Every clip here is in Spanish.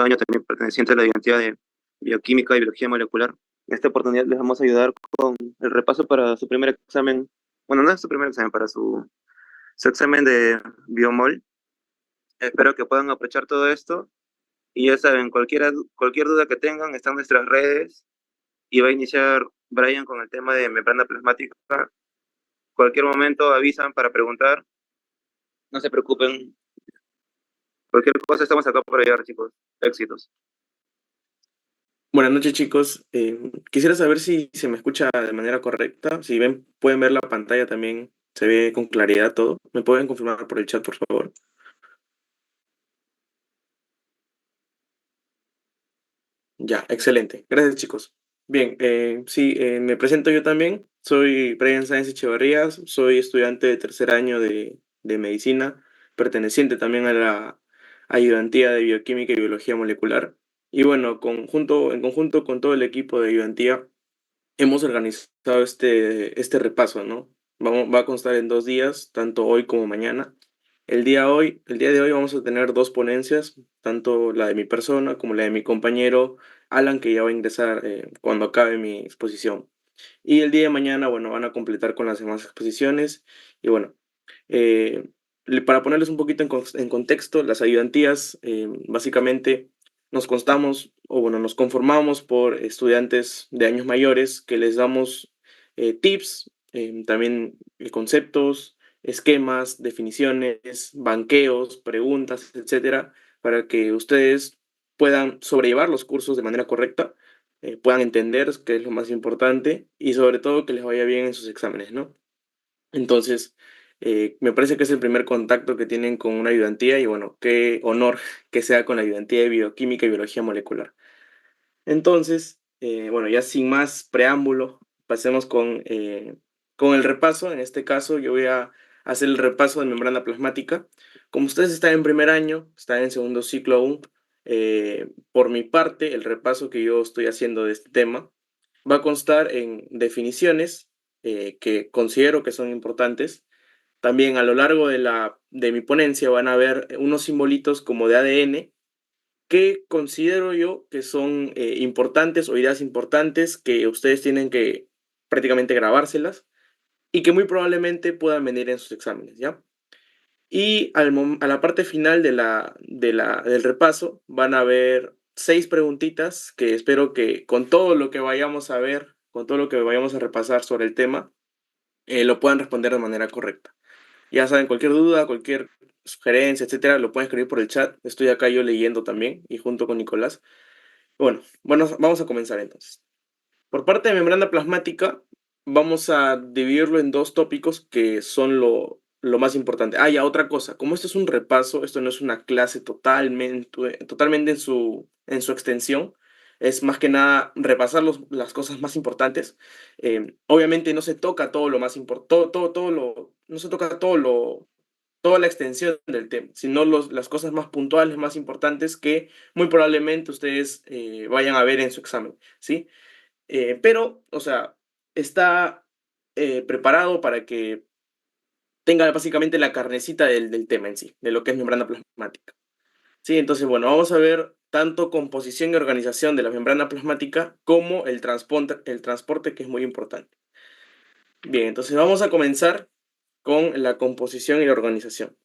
año también perteneciente a la identidad de bioquímica y biología molecular. En esta oportunidad les vamos a ayudar con el repaso para su primer examen, bueno, no es su primer examen, para su examen de biomol. Espero que puedan aprovechar todo esto y ya saben, cualquier duda que tengan, están nuestras redes y va a iniciar Brian con el tema de membrana plasmática. Cualquier momento avisan para preguntar, no se preocupen, cualquier cosa estamos acá para ayudar, chicos. Éxitos. Buenas noches, chicos. Quisiera saber si se me escucha de manera correcta. Si ven, pueden ver la pantalla también, se ve con claridad todo. ¿Me pueden confirmar por el chat, por favor? Ya, excelente. Gracias, chicos. Bien, sí, me presento yo también. Soy Brian Sáenz Echevarrías, soy estudiante de tercer año de medicina, perteneciente también a la ayudantía de bioquímica y biología molecular. Y bueno, en conjunto con todo el equipo de ayudantía, hemos organizado este repaso, ¿no? Va a constar en 2 días, tanto hoy como mañana. El día de hoy vamos a tener dos ponencias, tanto la de mi persona como la de mi compañero Alan, que ya va a ingresar cuando acabe mi exposición. Y el día de mañana, bueno, van a completar con las demás exposiciones. Y bueno, eh, para ponerles un poquito en contexto, las ayudantías básicamente nos constamos, o bueno, nos conformamos por estudiantes de años mayores que les damos tips, también conceptos, esquemas, definiciones, banqueos, preguntas, etcétera, para que ustedes puedan sobrellevar los cursos de manera correcta, puedan entender qué es lo más importante y sobre todo que les vaya bien en sus exámenes, ¿no? Entonces, me parece que es el primer contacto que tienen con una ayudantía y bueno, qué honor que sea con la ayudantía de bioquímica y biología molecular. Entonces, bueno, ya sin más preámbulo, pasemos con el repaso. En este caso, yo voy a hacer el repaso de membrana plasmática. Como ustedes están en primer año, están en segundo ciclo aún, por mi parte, el repaso que yo estoy haciendo de este tema va a constar en definiciones que considero que son importantes. También a lo largo de mi ponencia van a ver unos simbolitos como de ADN que considero yo que son importantes o ideas importantes que ustedes tienen que prácticamente grabárselas y que muy probablemente puedan venir en sus exámenes, ¿ya? Y a la parte final del repaso van a ver 6 preguntitas que espero que con todo lo que vayamos a ver, con todo lo que vayamos a repasar sobre el tema, lo puedan responder de manera correcta. Ya saben, cualquier duda, cualquier sugerencia, etcétera, lo pueden escribir por el chat. Estoy acá yo leyendo también y junto con Nicolás. Bueno, vamos a comenzar entonces. Por parte de membrana plasmática, vamos a dividirlo en dos tópicos que son lo más importante. Ah, ya, otra cosa. Como esto es un repaso, esto no es una clase totalmente en su extensión. Es más que nada repasar las cosas más importantes. Obviamente no se toca todo lo más importante, no se toca toda la extensión del tema, sino las cosas más puntuales, más importantes que muy probablemente ustedes vayan a ver en su examen, ¿sí? Pero, o sea, está preparado para que tenga básicamente la carnecita del tema en sí, de lo que es membrana plasmática. Sí, entonces, bueno, vamos a ver tanto composición y organización de la membrana plasmática como el transporte que es muy importante. Bien, entonces vamos a comenzar con la composición y la organización.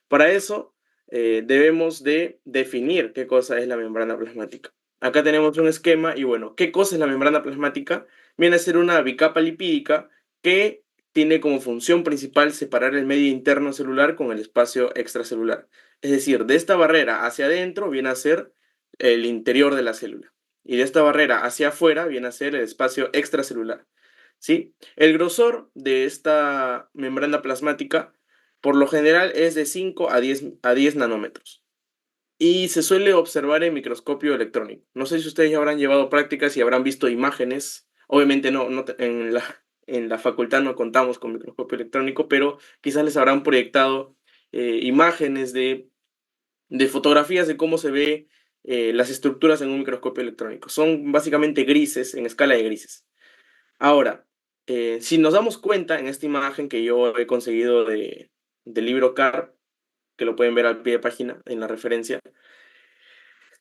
Para eso, debemos de definir qué cosa es la membrana plasmática. Acá tenemos un esquema y bueno, ¿qué cosa es la membrana plasmática? Viene a ser una bicapa lipídica que tiene como función principal separar el medio interno celular con el espacio extracelular. Es decir, de esta barrera hacia adentro viene a ser el interior de la célula y de esta barrera hacia afuera viene a ser el espacio extracelular. ¿Sí? El grosor de esta membrana plasmática por lo general es de 5 a 10 nanómetros y se suele observar en microscopio electrónico. No sé si ustedes ya habrán llevado prácticas y habrán visto imágenes. Obviamente en la facultad no contamos con microscopio electrónico, pero quizás les habrán proyectado imágenes de fotografías de cómo se ve las estructuras en un microscopio electrónico. Son básicamente grises, en escala de grises. Ahora, si nos damos cuenta en esta imagen que yo he conseguido del libro CAR, que lo pueden ver al pie de página en la referencia,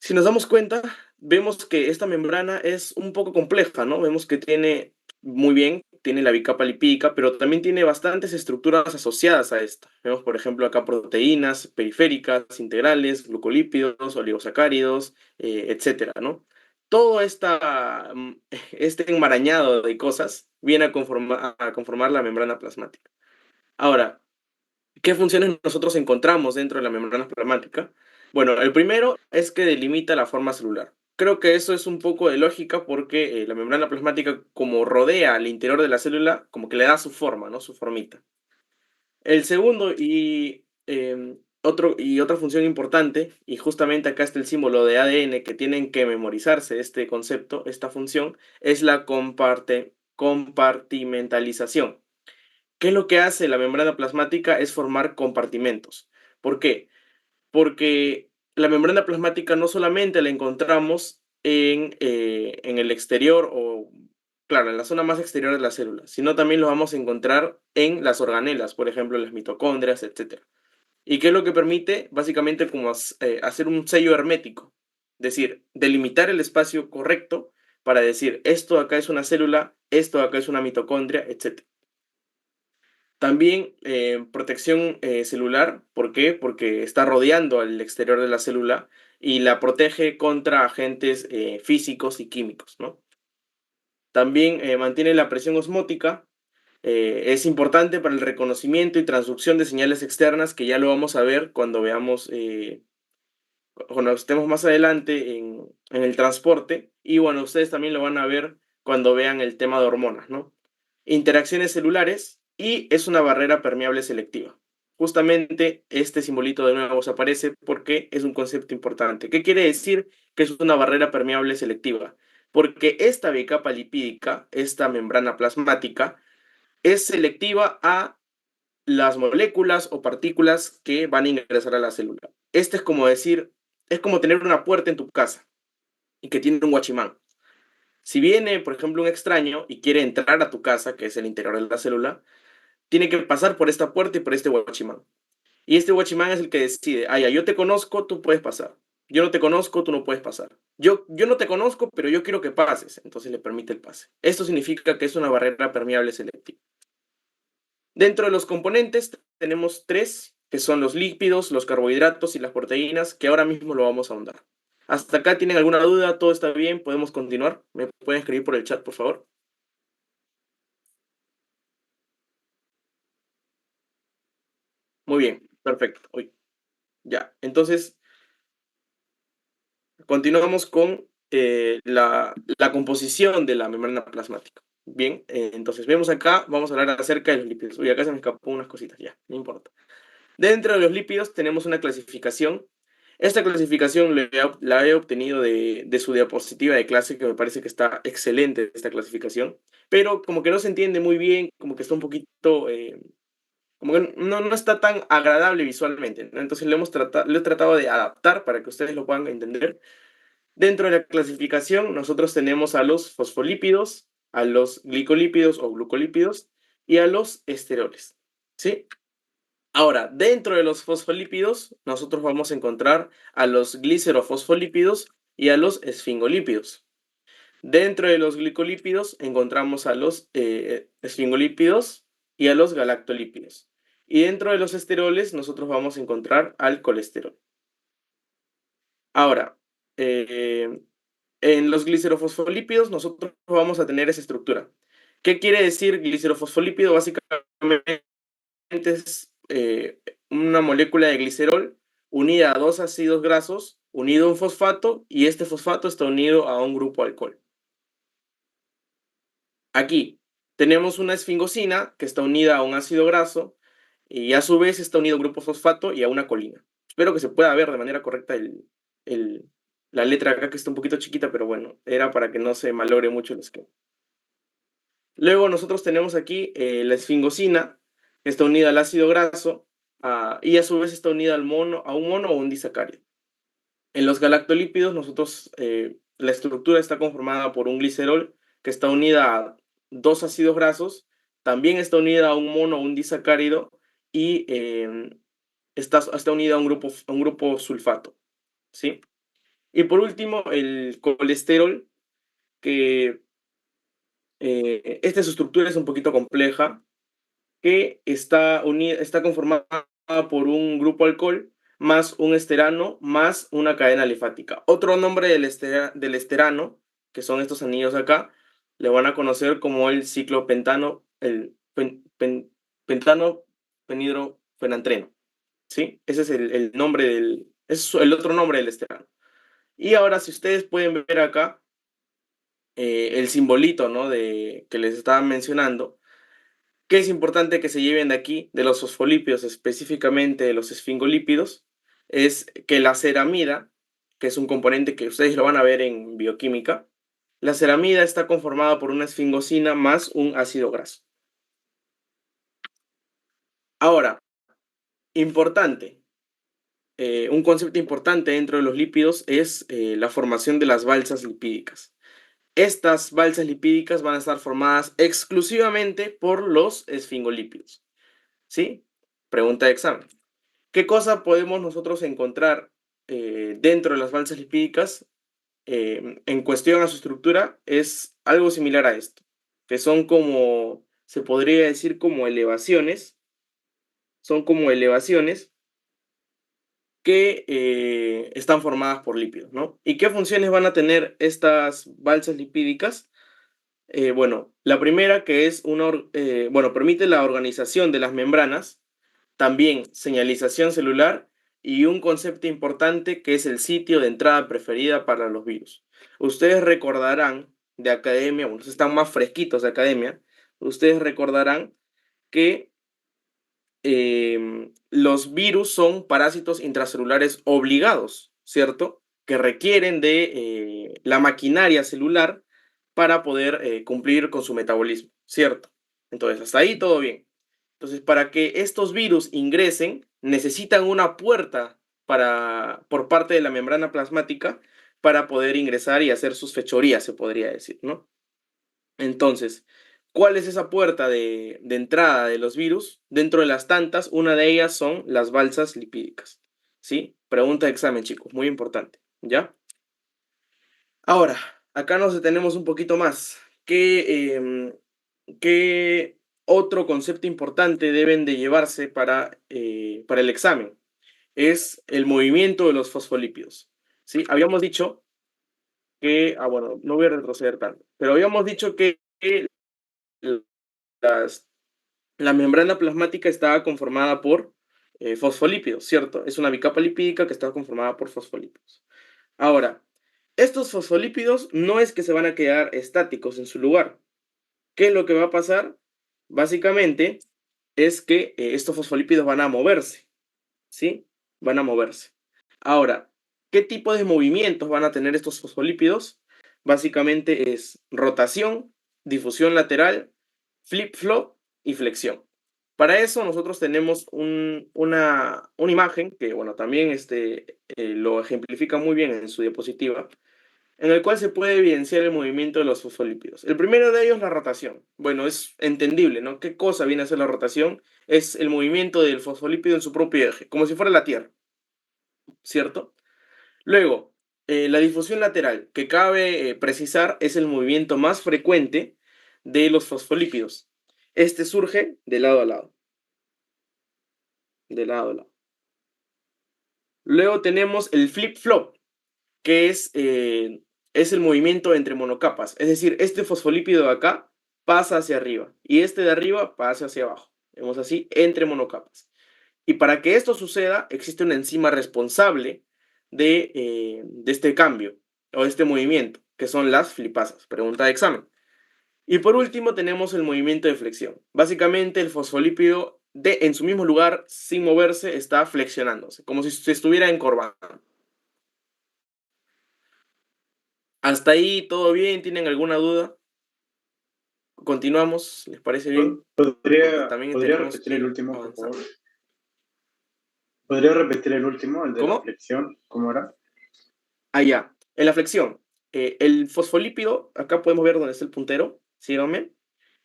Si nos damos cuenta, vemos que esta membrana es un poco compleja, ¿no? Vemos que tiene, muy bien, tiene la bicapa lipídica, pero también tiene bastantes estructuras asociadas a esta. Vemos, por ejemplo, acá proteínas periféricas, integrales, glucolípidos, oligosacáridos, etcétera, ¿no? Todo este enmarañado de cosas viene a conformar la membrana plasmática. Ahora, ¿qué funciones nosotros encontramos dentro de la membrana plasmática? Bueno, el primero es que delimita la forma celular. Creo que eso es un poco de lógica porque la membrana plasmática, como rodea al interior de la célula, como que le da su forma, ¿no? Su formita. El segundo y otra función importante, y justamente acá está el símbolo de ADN que tienen que memorizarse este concepto, esta función, es la compartimentalización. ¿Qué es lo que hace la membrana plasmática? Es formar compartimentos. ¿Por qué? Porque la membrana plasmática no solamente la encontramos en el exterior o, claro, en la zona más exterior de la célula, sino también lo vamos a encontrar en las organelas, por ejemplo, en las mitocondrias, etc. ¿Y qué es lo que permite? Básicamente como hacer un sello hermético, es decir, delimitar el espacio correcto para decir esto acá es una célula, esto acá es una mitocondria, etc. También protección celular, ¿por qué? Porque está rodeando al exterior de la célula y la protege contra agentes físicos y químicos, ¿no? También mantiene la presión osmótica, es importante para el reconocimiento y transducción de señales externas, que ya lo vamos a ver cuando veamos, cuando estemos más adelante en el transporte, y bueno, ustedes también lo van a ver cuando vean el tema de hormonas, ¿no? Interacciones celulares y es una barrera permeable selectiva. Justamente este simbolito de nuevo se aparece porque es un concepto importante. ¿Qué quiere decir que es una barrera permeable selectiva? Porque esta bicapa lipídica, esta membrana plasmática, es selectiva a las moléculas o partículas que van a ingresar a la célula. Este es como decir, es como tener una puerta en tu casa y que tiene un guachimán. Si viene, por ejemplo, un extraño y quiere entrar a tu casa, que es el interior de la célula, tiene que pasar por esta puerta y por este guachimán. Y este guachimán es el que decide, ah, ya, yo te conozco, tú puedes pasar. Yo no te conozco, tú no puedes pasar. Yo no te conozco, pero yo quiero que pases. Entonces le permite el pase. Esto significa que es una barrera permeable selectiva. Dentro de los componentes tenemos tres, que son los lípidos, los carbohidratos y las proteínas, que ahora mismo lo vamos a ahondar. ¿Hasta acá tienen alguna duda? ¿Todo está bien? ¿Podemos continuar? ¿Me pueden escribir por el chat, por favor? Muy bien, perfecto. Uy, ya, entonces continuamos con la composición de la membrana plasmática. Bien, entonces vemos acá, vamos a hablar acerca de los lípidos. Uy, acá se me escapó unas cositas, ya, no importa. Dentro de los lípidos tenemos una clasificación. Esta clasificación la he obtenido de su diapositiva de clase, que me parece que está excelente esta clasificación, pero como que no se entiende muy bien, como que está un poquito, como que no está tan agradable visualmente, ¿no? Entonces lo he tratado de adaptar para que ustedes lo puedan entender. Dentro de la clasificación, nosotros tenemos a los fosfolípidos, a los glicolípidos o glucolípidos y a los esteroles, ¿sí? Ahora, dentro de los fosfolípidos, nosotros vamos a encontrar a los glicerofosfolípidos y a los esfingolípidos. Dentro de los glicolípidos encontramos a los esfingolípidos y a los galactolípidos. Y dentro de los esteroles nosotros vamos a encontrar al colesterol. Ahora, eh, en los glicerofosfolípidos nosotros vamos a tener esa estructura. ¿Qué quiere decir glicerofosfolípido? Básicamente es una molécula de glicerol unida a dos ácidos grasos, unido a un fosfato, y este fosfato está unido a un grupo alcohol. Aquí tenemos una esfingosina que está unida a un ácido graso y a su vez está unido a un grupo fosfato y a una colina. Espero que se pueda ver de manera correcta el- la letra acá, que está un poquito chiquita, pero bueno, era para que no se malogre mucho el esquema. Luego nosotros tenemos aquí la esfingosina, que está unida al ácido graso y a su vez está unida a un mono o un disacárido. En los galactolípidos, la estructura está conformada por un glicerol que está unida a dos ácidos grasos, también está unida a un mono o un disacárido y está unida a un grupo sulfato, ¿sí? Y por último, el colesterol, que esta su estructura es un poquito compleja, que está conformada por un grupo alcohol más un esterano más una cadena alifática. Otro nombre del esterano, que son estos anillos acá, le van a conocer como el ciclopentano, pentano penhidrofenantreno, ¿sí? Ese es el nombre es el otro nombre del esterano. Y ahora, si ustedes pueden ver acá, el simbolito, ¿no? Que les estaba mencionando, ¿qué es importante que se lleven de aquí, de los fosfolípidos, específicamente de los esfingolípidos? Es que la ceramida, que es un componente que ustedes lo van a ver en bioquímica, la ceramida está conformada por una esfingosina más un ácido graso. Ahora, importante, un concepto importante dentro de los lípidos es la formación de las balsas lipídicas. Estas balsas lipídicas van a estar formadas exclusivamente por los esfingolípidos, ¿sí? Pregunta de examen. ¿Qué cosa podemos nosotros encontrar dentro de las balsas lipídicas en cuestión a su estructura? Es algo similar a esto, que son como, se podría decir como elevaciones, son como elevaciones que están formadas por lípidos, ¿no? ¿Y qué funciones van a tener estas balsas lipídicas? Bueno, la primera que es bueno, permite la organización de las membranas, también señalización celular y un concepto importante que es el sitio de entrada preferida para los virus. Ustedes recordarán de academia, bueno, están más fresquitos de academia, ustedes recordarán que los virus son parásitos intracelulares obligados, ¿cierto? Que requieren de la maquinaria celular para poder cumplir con su metabolismo, ¿cierto? Entonces, hasta ahí todo bien. Entonces, para que estos virus ingresen, necesitan una puerta por parte de la membrana plasmática para poder ingresar y hacer sus fechorías, se podría decir, ¿no? Entonces, ¿cuál es esa puerta de entrada de los virus? Dentro de las tantas, una de ellas son las balsas lipídicas, ¿sí? Pregunta de examen, chicos, muy importante, ¿ya? Ahora, acá nos detenemos un poquito más. ¿Qué otro concepto importante deben de llevarse para el examen? Es el movimiento de los fosfolípidos, ¿sí? Habíamos dicho que, bueno, no voy a retroceder tanto, pero habíamos dicho que las la membrana plasmática está conformada por fosfolípidos, ¿cierto? Es una bicapa lipídica que está conformada por fosfolípidos. Ahora, estos fosfolípidos no es que se van a quedar estáticos en su lugar. ¿Qué es lo que va a pasar? Básicamente es que estos fosfolípidos van a moverse, ¿sí? Van a moverse. Ahora, ¿qué tipo de movimientos van a tener estos fosfolípidos? Básicamente es rotación, difusión lateral, flip-flop y flexión. Para eso nosotros tenemos una imagen que, bueno, también lo ejemplifica muy bien en su diapositiva, en el cual se puede evidenciar el movimiento de los fosfolípidos. El primero de ellos, la rotación. Bueno, es entendible, ¿no? ¿Qué cosa viene a ser la rotación? Es el movimiento del fosfolípido en su propio eje, como si fuera la Tierra, ¿cierto? Luego, la difusión lateral, que cabe precisar, es el movimiento más frecuente de los fosfolípidos. Este surge de lado a lado, de lado a lado. Luego tenemos el flip-flop, que es el movimiento entre monocapas. Es decir, este fosfolípido de acá pasa hacia arriba y este de arriba pasa hacia abajo. Vemos así, entre monocapas. Y para que esto suceda, existe una enzima responsable de este cambio o de este movimiento, que son las flipasas. Pregunta de examen. Y por último tenemos el movimiento de flexión. Básicamente el fosfolípido en su mismo lugar, sin moverse, está flexionándose, como si se estuviera encorvando. ¿Hasta ahí todo bien? ¿Tienen alguna duda? Continuamos, ¿les parece bien? Porque también ¿Podría tenemos repetir el que último, por avanzar. favor? ¿Podría repetir el último, el de la ¿Cómo? flexión? ¿Cómo era? Ah, ya. En la flexión, el fosfolípido, acá podemos ver dónde está el puntero, síganme.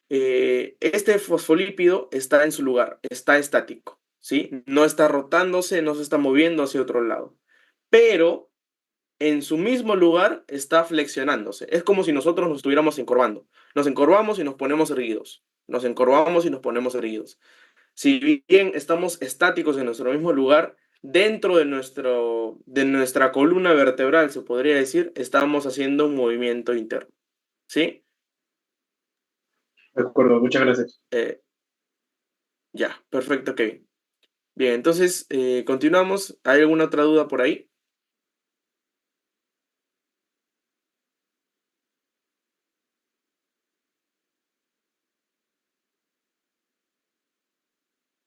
Este fosfolípido está en su lugar, está estático, ¿sí? No está rotándose, no se está moviendo hacia otro lado. Pero en su mismo lugar está flexionándose. Es como si nosotros nos estuviéramos encorvando. Nos encorvamos y nos ponemos erguidos. Nos encorvamos y nos ponemos erguidos. Si bien estamos estáticos en nuestro mismo lugar, dentro de nuestra columna vertebral, se podría decir, estamos haciendo un movimiento interno. ¿Sí? De acuerdo, muchas gracias. Ya, perfecto, Kevin. Bien, entonces continuamos. ¿Hay alguna otra duda por ahí?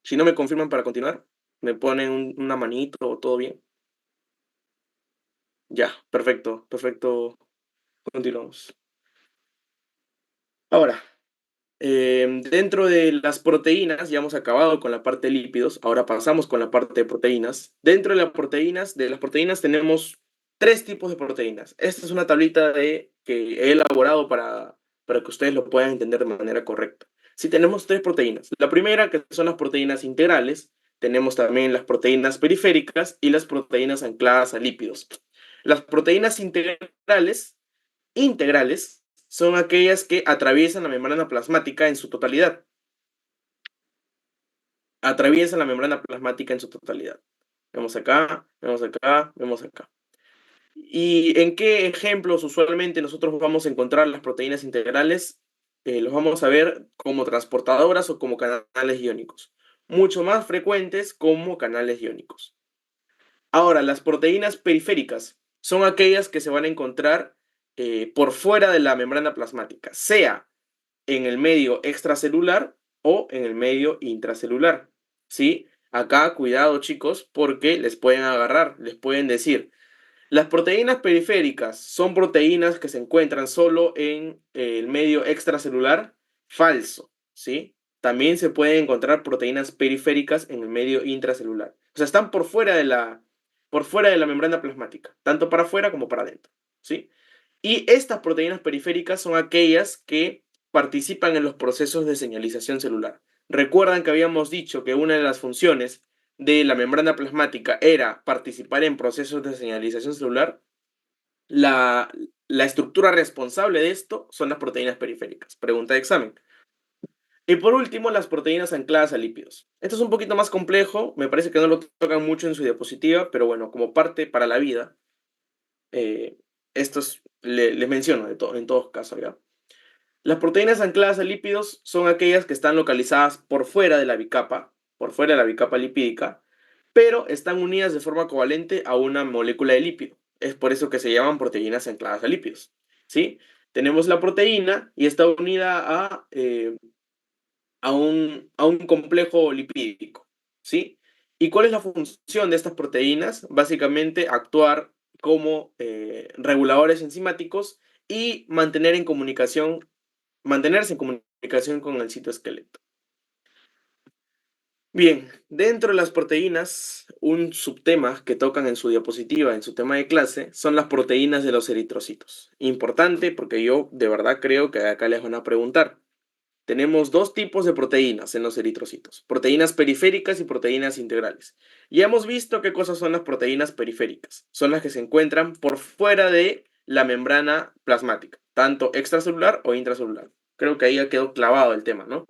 Si no me confirman para continuar, me ponen una manito o todo bien. Ya, perfecto, perfecto. Continuamos. Ahora, dentro de las proteínas, ya hemos acabado con la parte de lípidos, ahora pasamos con la parte de proteínas. Dentro de las proteínas tenemos tres tipos de proteínas. Esta es una tablita que he elaborado para que ustedes lo puedan entender de manera correcta. Sí, tenemos tres proteínas. La primera, que son las proteínas integrales, tenemos también las proteínas periféricas y las proteínas ancladas a lípidos. Las proteínas integrales son aquellas que atraviesan la membrana plasmática en su totalidad. Atraviesan la membrana plasmática en su totalidad. Vemos acá, vemos acá, vemos acá. ¿Y en qué ejemplos usualmente nosotros vamos a encontrar las proteínas integrales? Los vamos a ver como transportadoras o como canales iónicos. Mucho más frecuentes como canales iónicos. Ahora, las proteínas periféricas son aquellas que se van a encontrar por fuera de la membrana plasmática, sea en el medio extracelular o en el medio intracelular. ¿Sí? Acá, cuidado chicos, porque les pueden agarrar, les pueden decir, las proteínas periféricas son proteínas que se encuentran solo en el medio extracelular. Falso, ¿sí? También se pueden encontrar proteínas periféricas en el medio intracelular. O sea, están por fuera de la membrana plasmática, tanto para afuera como para adentro, ¿sí? Y estas proteínas periféricas son aquellas que participan en los procesos de señalización celular. Recuerdan que habíamos dicho que una de las funciones de la membrana plasmática era participar en procesos de señalización celular. La estructura responsable de esto son las proteínas periféricas. Pregunta de examen. Y por último, las proteínas ancladas a lípidos. Esto es un poquito más complejo, me parece que no lo tocan mucho en su diapositiva, pero bueno, como parte para la vida, estos les menciono en todos casos, ¿ya? Las proteínas ancladas a lípidos son aquellas que están localizadas por fuera de la bicapa lipídica, pero están unidas de forma covalente a una molécula de lípido. Es por eso que se llaman proteínas ancladas a lípidos, ¿sí? Tenemos la proteína y está unida a un complejo lipídico, ¿sí? ¿Y cuál es la función de estas proteínas? Básicamente actuar como reguladores enzimáticos y mantenerse en comunicación con el citoesqueleto. Bien, dentro de las proteínas, un subtema que tocan en su diapositiva, en su tema de clase, son las proteínas de los eritrocitos. Importante porque yo de verdad creo que acá les van a preguntar. Tenemos dos tipos de proteínas en los eritrocitos, proteínas periféricas y proteínas integrales. Ya hemos visto qué cosas son las proteínas periféricas. Son las que se encuentran por fuera de la membrana plasmática, tanto extracelular o intracelular. Creo que ahí ya quedó clavado el tema, ¿no?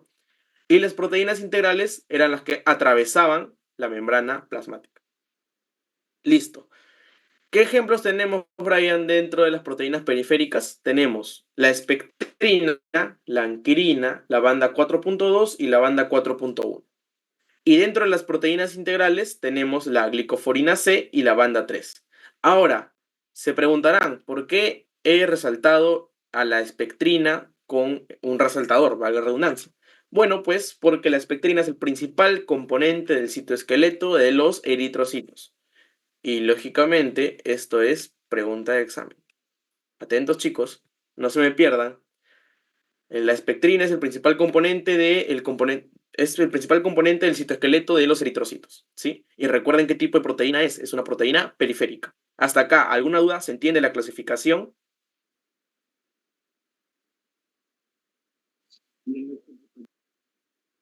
Y las proteínas integrales eran las que atravesaban la membrana plasmática. Listo. ¿Qué ejemplos tenemos, Brian, dentro de las proteínas periféricas? Tenemos la espectrina, la anquirina, la banda 4.2 y la banda 4.1. Y dentro de las proteínas integrales tenemos la glicoforina C y la banda 3. Ahora, se preguntarán, ¿por qué he resaltado a la espectrina con un resaltador, valga la redundancia? Bueno, pues porque la espectrina es el principal componente del citoesqueleto de los eritrocitos. Y lógicamente, esto es pregunta de examen. Atentos, chicos, no se me pierdan. La espectrina es el principal es el principal componente del citoesqueleto de los eritrocitos, ¿sí? Y recuerden qué tipo de proteína es una proteína periférica. Hasta acá, ¿alguna duda? ¿Se entiende la clasificación?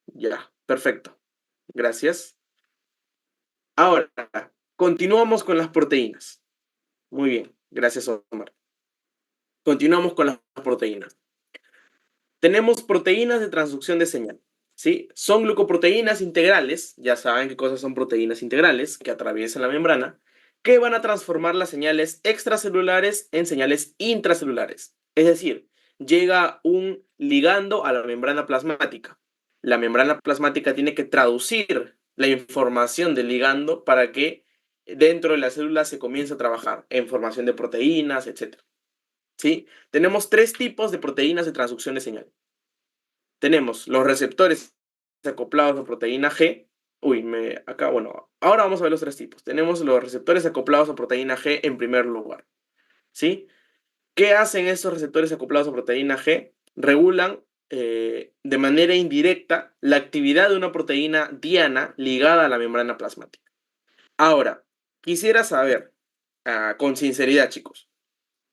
Ya, perfecto. Gracias. Ahora, continuamos con las proteínas. Muy bien. Gracias, Omar. Continuamos con las proteínas. Tenemos proteínas de transducción de señal, ¿sí? Son glucoproteínas integrales, ya saben qué cosas son proteínas integrales, que atraviesan la membrana, que van a transformar las señales extracelulares en señales intracelulares. Es decir, llega un ligando a la membrana plasmática. La membrana plasmática tiene que traducir la información del ligando para que dentro de la célula se comience a trabajar en formación de proteínas, etc. ¿Sí? Tenemos tres tipos de proteínas de transducción de señal. Tenemos los receptores acoplados a proteína G. Ahora vamos a ver los tres tipos. Tenemos los receptores acoplados a proteína G en primer lugar, ¿sí? ¿Qué hacen estos receptores acoplados a proteína G? Regulan de manera indirecta la actividad de una proteína diana ligada a la membrana plasmática. Ahora, quisiera saber, con sinceridad, chicos,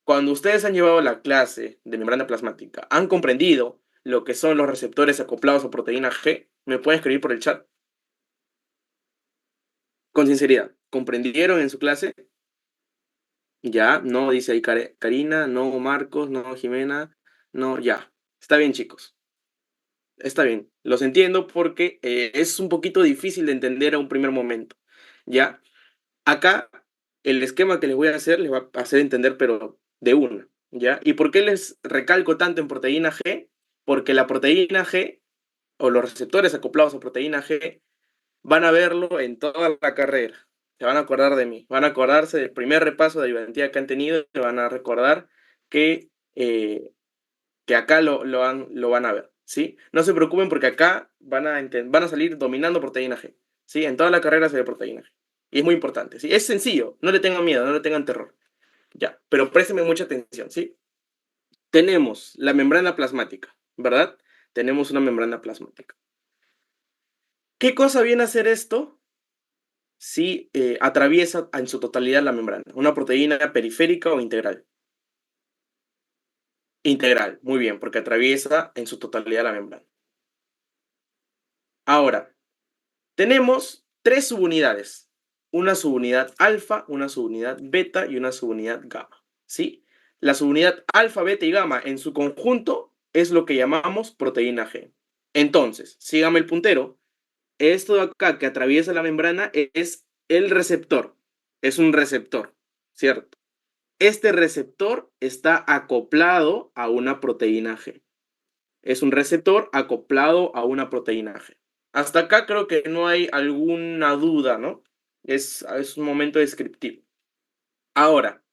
cuando ustedes han llevado la clase de membrana plasmática, ¿han comprendido lo que son los receptores acoplados a proteína G? ¿Me pueden escribir por el chat? Con sinceridad, ¿comprendieron en su clase? Ya, no, dice ahí Karina, no Marcos, no Jimena, no, ya. Está bien, chicos. Está bien, los entiendo porque es un poquito difícil de entender a un primer momento. ¿Ya? Acá, el esquema que les voy a hacer les va a hacer entender, pero de una. ¿Ya? ¿Y por qué les recalco tanto en proteína G? Porque la proteína G, o los receptores acoplados a proteína G, van a verlo en toda la carrera. Se van a acordar de mí. Van a acordarse del primer repaso de ayudantía que han tenido y van a recordar que, que acá lo van a ver. ¿Sí? No se preocupen porque acá van a salir dominando proteína G. ¿Sí? En toda la carrera se ve proteína G. Y es muy importante. ¿Sí? Es sencillo. No le tengan miedo, no le tengan terror. Ya. Pero présteme mucha atención. ¿Sí? Tenemos la membrana plasmática, ¿verdad? Tenemos una membrana plasmática. ¿Qué cosa viene a hacer esto? Si atraviesa en su totalidad la membrana. Una proteína periférica o integral. Integral, muy bien, porque atraviesa en su totalidad la membrana. Ahora, tenemos tres subunidades. Una subunidad alfa, una subunidad beta y una subunidad gamma. ¿Sí? La subunidad alfa, beta y gamma en su conjunto es lo que llamamos proteína G. Entonces, sígame el puntero. Esto de acá que atraviesa la membrana es el receptor. Es un receptor, ¿cierto? Este receptor está acoplado a una proteína G. Es un receptor acoplado a una proteína G. Hasta acá creo que no hay alguna duda, ¿no? Es un momento descriptivo. Ahora,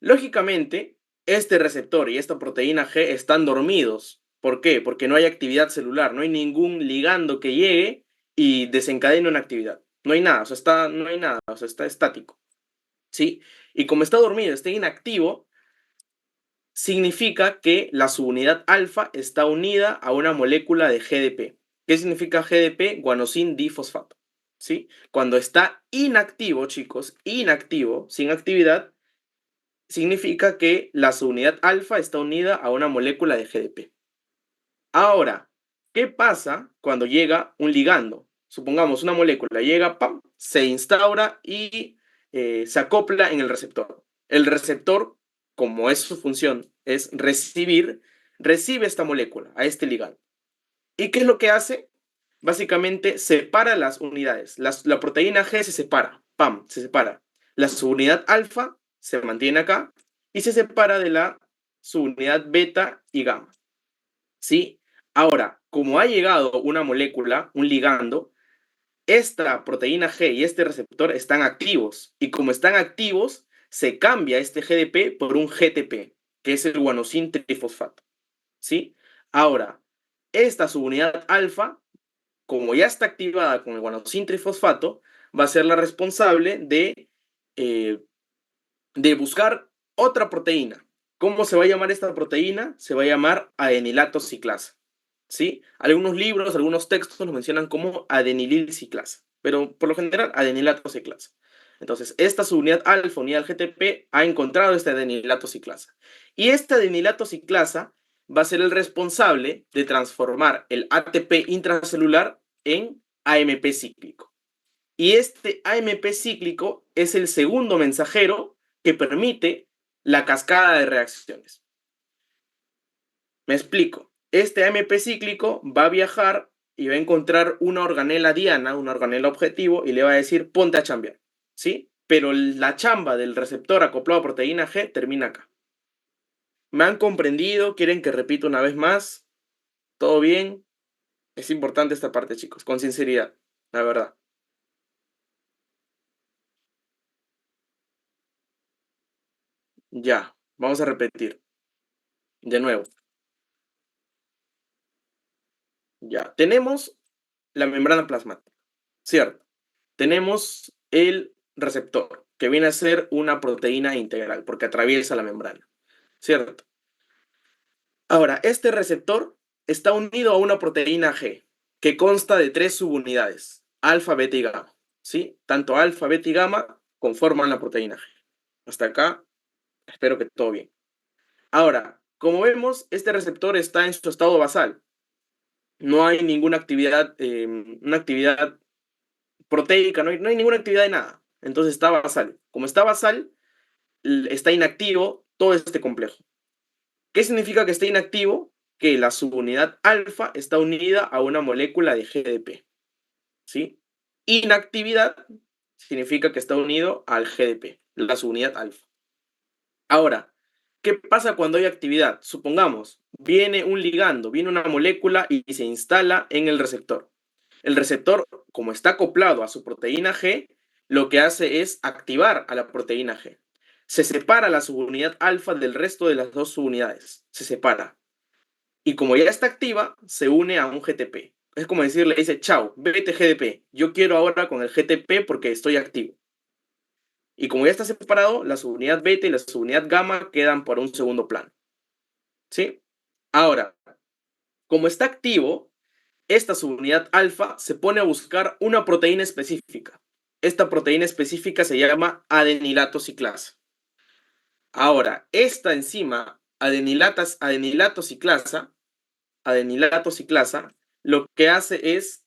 lógicamente, este receptor y esta proteína G están dormidos. ¿Por qué? Porque no hay actividad celular, no hay ningún ligando que llegue y desencadene una actividad. No hay nada, no hay nada, o sea, está estático. ¿Sí? Y como está dormido, está inactivo, significa que la subunidad alfa está unida a una molécula de GDP. ¿Qué significa GDP? Guanosin difosfato. ¿Sí? Cuando está inactivo, chicos, inactivo, sin actividad, significa que la subunidad alfa está unida a una molécula de GDP. Ahora, ¿qué pasa cuando llega un ligando? Supongamos una molécula llega, ¡pam!, se instaura y se acopla en el receptor. El receptor, como es su función, es recibir, recibe esta molécula, a este ligando. ¿Y qué es lo que hace? Básicamente separa las unidades. La proteína G se separa, ¡pam!, se separa. La subunidad alfa se mantiene acá y se separa de la subunidad beta y gamma. ¿Sí? Ahora, como ha llegado una molécula, un ligando, esta proteína G y este receptor están activos. Y como están activos, se cambia este GDP por un GTP, que es el guanosin trifosfato. ¿Sí? Ahora, esta subunidad alfa, como ya está activada con el guanosin trifosfato, va a ser la responsable de buscar otra proteína. ¿Cómo se va a llamar esta proteína? Se va a llamar adenilato ciclasa. ¿Sí? Algunos libros, algunos textos nos mencionan como adenilil ciclasa, pero por lo general adenilato ciclasa. Entonces, esta subunidad alfa unida al GTP ha encontrado este adenilato ciclasa. Y este adenilato ciclasa va a ser el responsable de transformar el ATP intracelular en AMP cíclico. Y este AMP cíclico es el segundo mensajero que permite la cascada de reacciones. Me explico. Este AMP cíclico va a viajar y va a encontrar una organela diana, una organela objetivo, y le va a decir, ponte a chambear, ¿sí? Pero la chamba del receptor acoplado a proteína G termina acá. ¿Me han comprendido? ¿Quieren que repita una vez más? ¿Todo bien? Es importante esta parte, chicos, con sinceridad, la verdad. Ya, vamos a repetir. De nuevo. Ya, tenemos la membrana plasmática, ¿cierto? Tenemos el receptor, que viene a ser una proteína integral, porque atraviesa la membrana, ¿cierto? Ahora, este receptor está unido a una proteína G, que consta de 3 subunidades, alfa, beta y gamma, ¿sí? Tanto alfa, beta y gamma conforman la proteína G. Hasta acá, espero que todo bien. Ahora, como vemos, este receptor está en su estado basal. No hay ninguna actividad, una actividad proteica, no hay ninguna actividad de nada. Entonces está basal. Como está basal, está inactivo todo este complejo. ¿Qué significa que está inactivo? Que la subunidad alfa está unida a una molécula de GDP, ¿sí? Inactividad significa que está unido al GDP, la subunidad alfa. Ahora, ¿qué pasa cuando hay actividad? Supongamos, viene un ligando, viene una molécula y se instala en el receptor. El receptor, como está acoplado a su proteína G, lo que hace es activar a la proteína G. Se separa la subunidad alfa del resto de las dos subunidades. Se separa. Y como ya está activa, se une a un GTP. Es como decirle, dice, chao, vete GDP. Yo quiero ahora con el GTP porque estoy activo. Y como ya está separado, la subunidad beta y la subunidad gamma quedan por un segundo plano. ¿Sí? Ahora, como está activo, esta subunidad alfa se pone a buscar una proteína específica. Esta proteína específica se llama adenilato ciclasa. Ahora, esta enzima, adenilato ciclasa, lo que hace es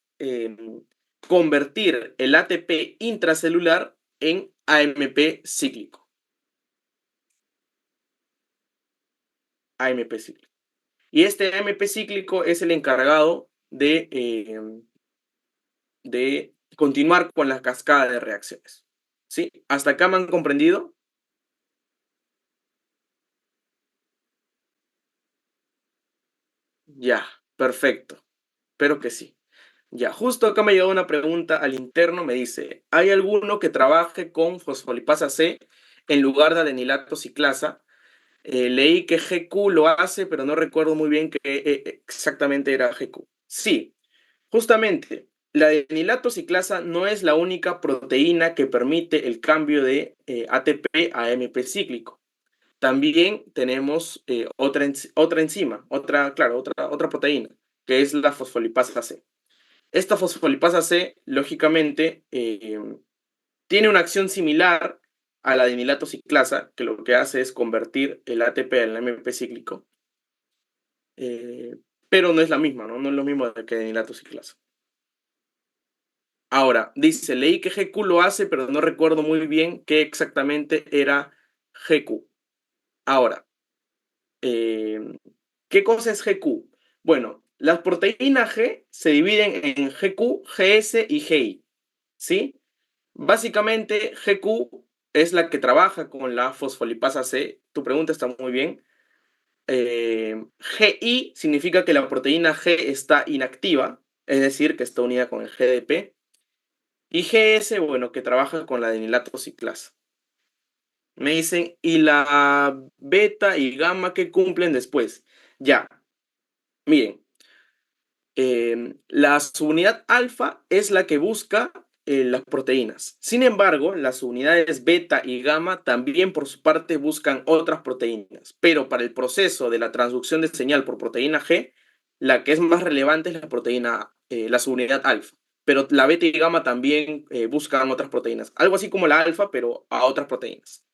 convertir el ATP intracelular en AMP cíclico. AMP cíclico. Y este AMP cíclico es el encargado de continuar con la cascada de reacciones. ¿Sí? ¿Hasta acá me han comprendido? Ya, perfecto. Espero que sí. Ya, justo acá me llegó una pregunta al interno, me dice, ¿hay alguno que trabaje con fosfolipasa C en lugar de adenilato ciclasa? Leí que GQ lo hace, pero no recuerdo muy bien qué exactamente era GQ. Sí, justamente, la adenilato ciclasa no es la única proteína que permite el cambio de ATP a AMP cíclico. También tenemos otra enzima, otra proteína, que es la fosfolipasa C. Esta fosfolipasa C, lógicamente, tiene una acción similar a la adenilato ciclasa, que lo que hace es convertir el ATP al AMP cíclico, eh, pero no es la misma, ¿no? No es lo mismo que adenilato ciclasa. Ahora, dice, leí que GQ lo hace, pero no recuerdo muy bien qué exactamente era GQ. Ahora, ¿qué cosa es GQ? Bueno, las proteínas G se dividen en GQ, GS y GI, ¿sí? Básicamente, GQ es la que trabaja con la fosfolipasa C. Tu pregunta está muy bien. GI significa que la proteína G está inactiva, es decir, que está unida con el GDP. Y GS, bueno, que trabaja con la adenilato ciclasa. Me dicen, ¿y la beta y gamma qué cumplen después? Ya, miren, la subunidad alfa es la que busca las proteínas. Sin embargo, las subunidades beta y gamma también por su parte buscan otras proteínas. Pero para el proceso de la transducción de señal por proteína G, la que es más relevante es la proteína, la subunidad alfa. Pero la beta y gamma también buscan otras proteínas. Algo así como la alfa, pero a otras proteínas.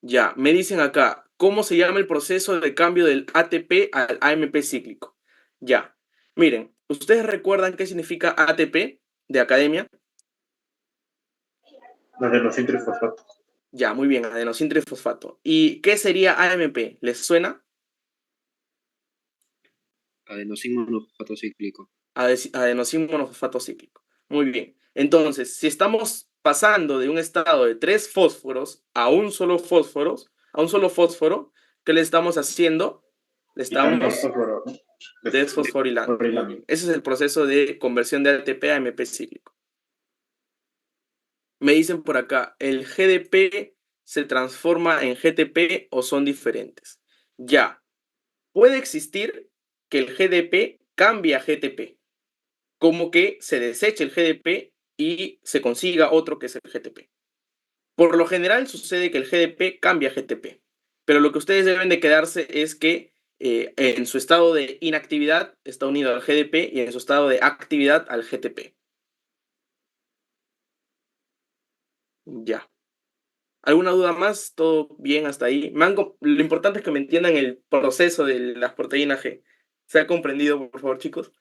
Ya, me dicen acá, ¿cómo se llama el proceso de cambio del ATP al AMP cíclico? Ya, miren, ¿ustedes recuerdan qué significa ATP de academia? Adenosín trifosfato. Ya, muy bien, adenosín trifosfato. ¿Y qué sería AMP? ¿Les suena? Adenosín monofosfato cíclico. Adenosín monofosfato cíclico. Muy bien. Entonces, si estamos pasando de un estado de 3 fósforos a un solo fósforo, ¿qué le estamos haciendo? Le Quitando estamos fósforo, ¿no? desfosforilando. Muy Desfosforilando. bien. Ese es el proceso de conversión de ATP a AMP cíclico. Me dicen por acá, ¿el GDP se transforma en GTP o son diferentes? Ya, puede existir que el GDP cambie a GTP, como que se deseche el GDP y se consiga otro que es el GTP. Por lo general sucede que el GDP cambia a GTP, pero lo que ustedes deben de quedarse es que en su estado de inactividad está unido al GDP y en su estado de actividad al GTP. Ya. ¿Alguna duda más? ¿Todo bien hasta ahí? Lo importante es que me entiendan el proceso de las proteínas G. ¿Se ha comprendido, por favor, chicos?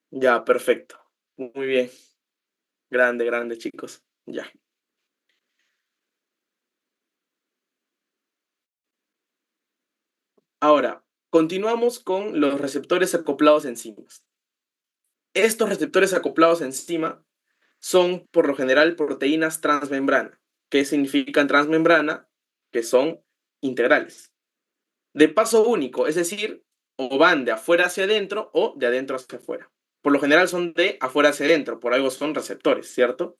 Ya, perfecto. Muy bien. Grande, grande, chicos. Ya. Ahora, continuamos con los receptores acoplados a enzimas. Estos receptores acoplados a enzima son, por lo general, proteínas transmembrana. ¿Qué significan transmembrana? Que son integrales. De paso único, es decir, o van de afuera hacia adentro o de adentro hacia afuera. Por lo general son de afuera hacia adentro, por algo son receptores, ¿cierto?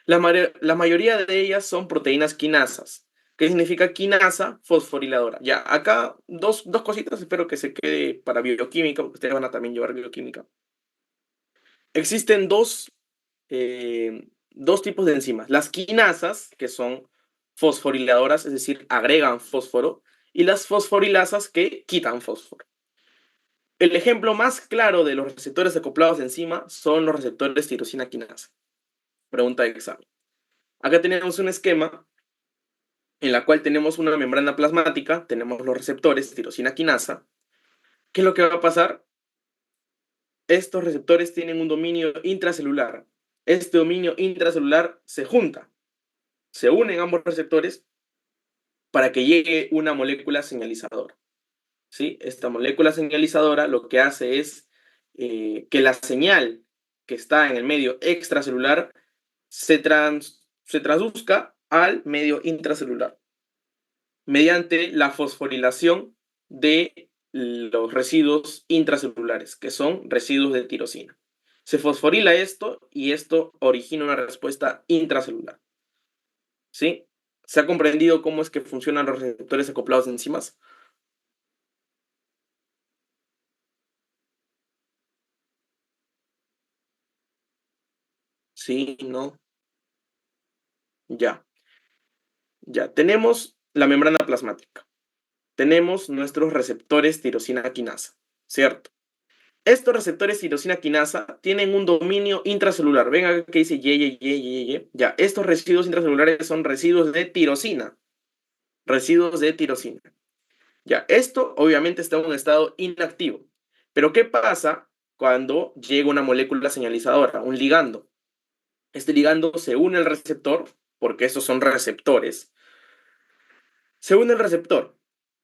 La mayoría de ellas son proteínas quinasas. ¿Qué significa quinasa? Fosforiladora. Ya, acá dos cositas, espero que se quede para bioquímica, porque ustedes van a también llevar bioquímica. Existen dos tipos de enzimas. Las quinasas, que son fosforiladoras, es decir, agregan fósforo, y las fosforilasas que quitan fósforo. El ejemplo más claro de los receptores acoplados a enzima son los receptores tirosina quinasa. Pregunta de examen. Acá tenemos un esquema en la cual tenemos una membrana plasmática, tenemos los receptores tirosina quinasa. ¿Qué es lo que va a pasar? Estos receptores tienen un dominio intracelular. Este dominio intracelular se junta, se unen ambos receptores para que llegue una molécula señalizadora. ¿Sí? Esta molécula señalizadora lo que hace es que la señal que está en el medio extracelular se traduzca al medio intracelular mediante la fosforilación de los residuos intracelulares, que son residuos de tirosina. Se fosforila esto y esto origina una respuesta intracelular. ¿Sí? ¿Se ha comprendido cómo es que funcionan los receptores acoplados a enzimas? Sí, no. Ya. Ya. Tenemos la membrana plasmática. Tenemos nuestros receptores tirosina quinasa, ¿cierto? Estos receptores tirosina quinasa tienen un dominio intracelular. Ven acá que dice ye. Ya, estos residuos intracelulares son residuos de tirosina. Residuos de tirosina. Ya, esto obviamente está en un estado inactivo. Pero ¿qué pasa cuando llega una molécula señalizadora, un ligando? Este ligando se une al receptor, porque estos son receptores. Se une al receptor.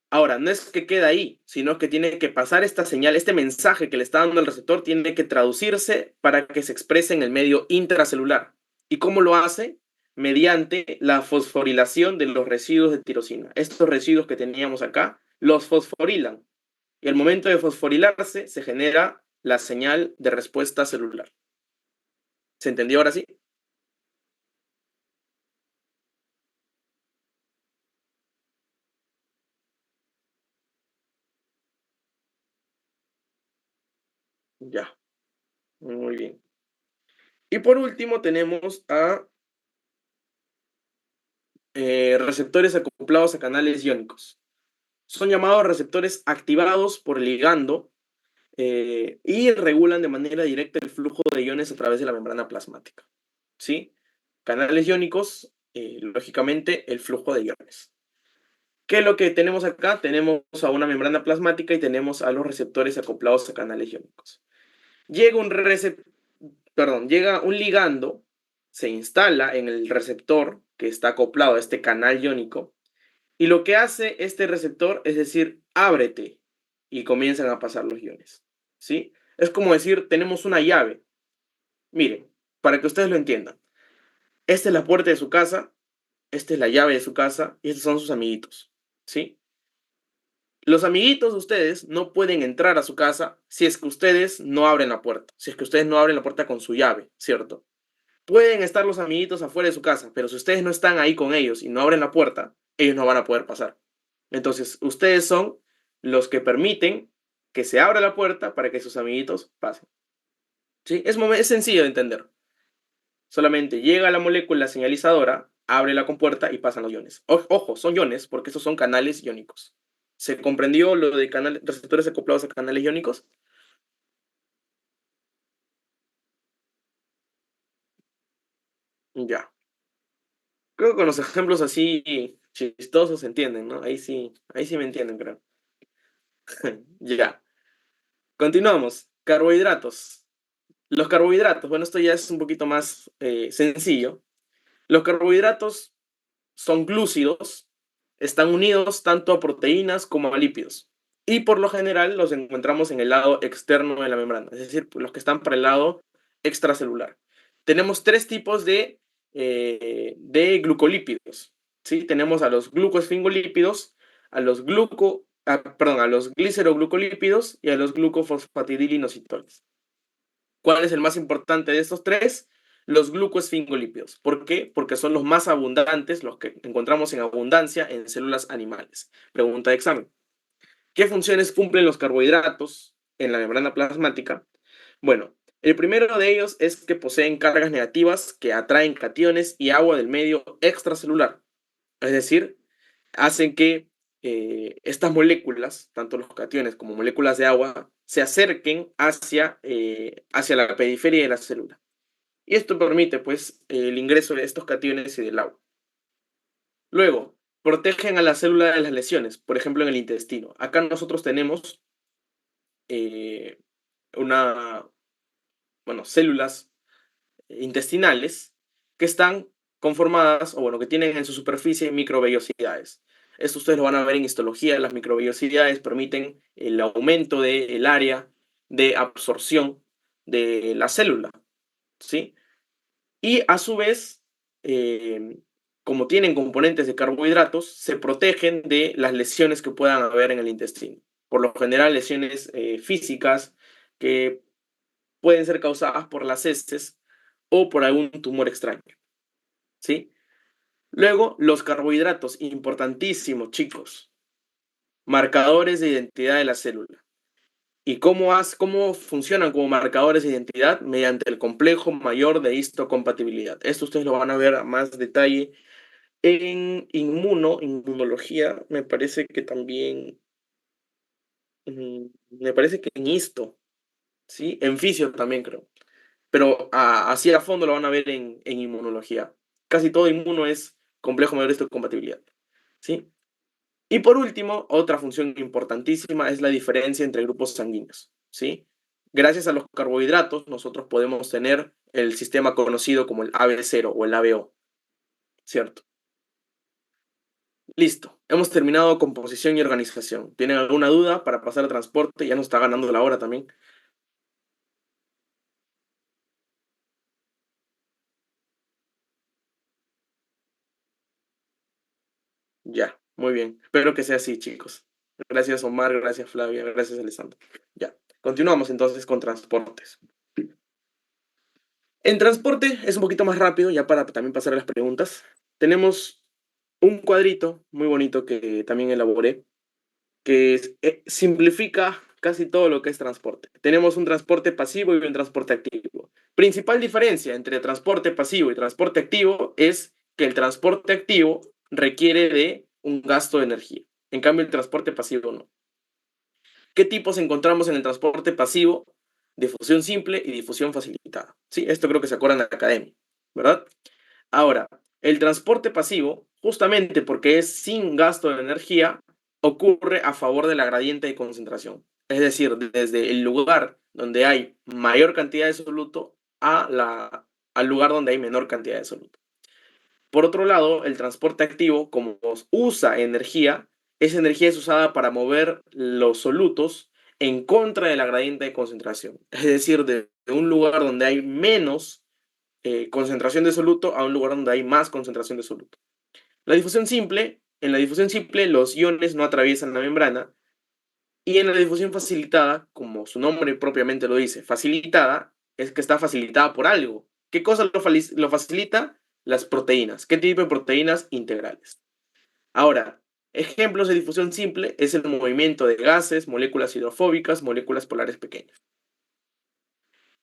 Ahora, no es que queda ahí, sino que tiene que pasar esta señal, este mensaje que le está dando el receptor, tiene que traducirse para que se exprese en el medio intracelular. ¿Y cómo lo hace? Mediante la fosforilación de los residuos de tirosina. Estos residuos que teníamos acá los fosforilan. Y al momento de fosforilarse se genera la señal de respuesta celular. ¿Se entendió ahora sí? Ya, muy bien. Y por último tenemos a receptores acoplados a canales iónicos. Son llamados receptores activados por el ligando y regulan de manera directa el flujo de iones a través de la membrana plasmática. ¿Sí? Canales iónicos, lógicamente, el flujo de iones. ¿Qué es lo que tenemos acá? Tenemos a una membrana plasmática y tenemos a los receptores acoplados a canales iónicos. Llega llega un ligando, se instala en el receptor que está acoplado a este canal iónico, y lo que hace este receptor es decir, ábrete, y comienzan a pasar los iones, ¿sí? Es como decir, tenemos una llave. Miren, para que ustedes lo entiendan, esta es la puerta de su casa, esta es la llave de su casa, y estos son sus amiguitos, ¿sí? Los amiguitos de ustedes no pueden entrar a su casa si es que ustedes no abren la puerta, si es que ustedes no abren la puerta con su llave, ¿cierto? Pueden estar los amiguitos afuera de su casa, pero si ustedes no están ahí con ellos y no abren la puerta, ellos no van a poder pasar. Entonces, ustedes son los que permiten que se abra la puerta para que sus amiguitos pasen. ¿Sí? Es sencillo de entender. Solamente llega la molécula señalizadora, abre la compuerta y pasan los iones. Ojo, son iones porque estos son canales iónicos. ¿Se comprendió lo de receptores acoplados a canales iónicos? Ya. Creo que con los ejemplos así chistosos se entienden, ¿no? Ahí sí me entienden, creo. Ya. Continuamos. Carbohidratos. Los carbohidratos, bueno, esto ya es un poquito más sencillo. Los carbohidratos son glúcidos, están unidos tanto a proteínas como a lípidos. Y por lo general los encontramos en el lado externo de la membrana, es decir, los que están para el lado extracelular. Tenemos tres tipos de glucolípidos, ¿sí? Tenemos a los glucosfingolípidos, a los gliceroglucolípidos y a los glucofosfatidilinositones. ¿Cuál es el más importante de estos tres? Los glucosfingolípidos. ¿Por qué? Porque son los más abundantes, los que encontramos en abundancia en células animales. Pregunta de examen. ¿Qué funciones cumplen los carbohidratos en la membrana plasmática? Bueno, el primero de ellos es que poseen cargas negativas que atraen cationes y agua del medio extracelular. Es decir, hacen que estas moléculas, tanto los cationes como moléculas de agua, se acerquen hacia la periferia de la célula. Y esto permite, pues, el ingreso de estos cationes y del agua. Luego, protegen a la célula de las lesiones, por ejemplo, en el intestino. Acá nosotros tenemos eh, células intestinales que están conformadas, o bueno, que tienen en su superficie microvellosidades. Esto ustedes lo van a ver en histología. Las microvellosidades permiten el aumento del área de absorción de la célula, ¿sí? Y a su vez, como tienen componentes de carbohidratos, se protegen de las lesiones que puedan haber en el intestino. Por lo general, lesiones físicas que pueden ser causadas por las heces o por algún tumor extraño, ¿sí? Luego, los carbohidratos, importantísimos, chicos, marcadores de identidad de la célula. ¿Y cómo funcionan como marcadores de identidad? Mediante el complejo mayor de histocompatibilidad. Esto ustedes lo van a ver a más detalle en inmunología, me parece que también, me parece que en histo, ¿sí? En fisio también creo. Pero así a fondo lo van a ver en inmunología. Casi todo inmuno es complejo mayor de histocompatibilidad, ¿sí? Y por último, otra función importantísima es la diferencia entre grupos sanguíneos, ¿sí? Gracias a los carbohidratos, nosotros podemos tener el sistema conocido como el AB0 o el ABO, ¿cierto? Listo, hemos terminado composición y organización. ¿Tienen alguna duda para pasar a transporte? Ya nos está ganando la hora también. Ya, muy bien. Espero que sea así, chicos. Gracias, Omar, gracias, Flavia, gracias, Alessandro. Ya, continuamos entonces con transportes. En transporte es un poquito más rápido, ya para también pasar a las preguntas. Tenemos un cuadrito muy bonito que también elaboré, que simplifica casi todo lo que es transporte. Tenemos un transporte pasivo y un transporte activo. Principal diferencia entre transporte pasivo y transporte activo es que el transporte activo requiere de un gasto de energía. En cambio, el transporte pasivo no. ¿Qué tipos encontramos en el transporte pasivo? Difusión simple y difusión facilitada. Sí, esto creo que se acuerdan en la academia, ¿verdad? Ahora, el transporte pasivo, justamente porque es sin gasto de energía, ocurre a favor de la gradiente de concentración. Es decir, desde el lugar donde hay mayor cantidad de soluto al lugar donde hay menor cantidad de soluto. Por otro lado, el transporte activo, como usa energía, esa energía es usada para mover los solutos en contra de la gradiente de concentración. Es decir, de un lugar donde hay menos concentración de soluto a un lugar donde hay más concentración de soluto. En la difusión simple, los iones no atraviesan la membrana, y en la difusión facilitada, como su nombre propiamente lo dice, facilitada, es que está facilitada por algo. ¿Qué cosa lo facilita? Las proteínas. ¿Qué tipo de proteínas? Integrales. Ahora, ejemplos de difusión simple es el movimiento de gases, moléculas hidrofóbicas, moléculas polares pequeñas.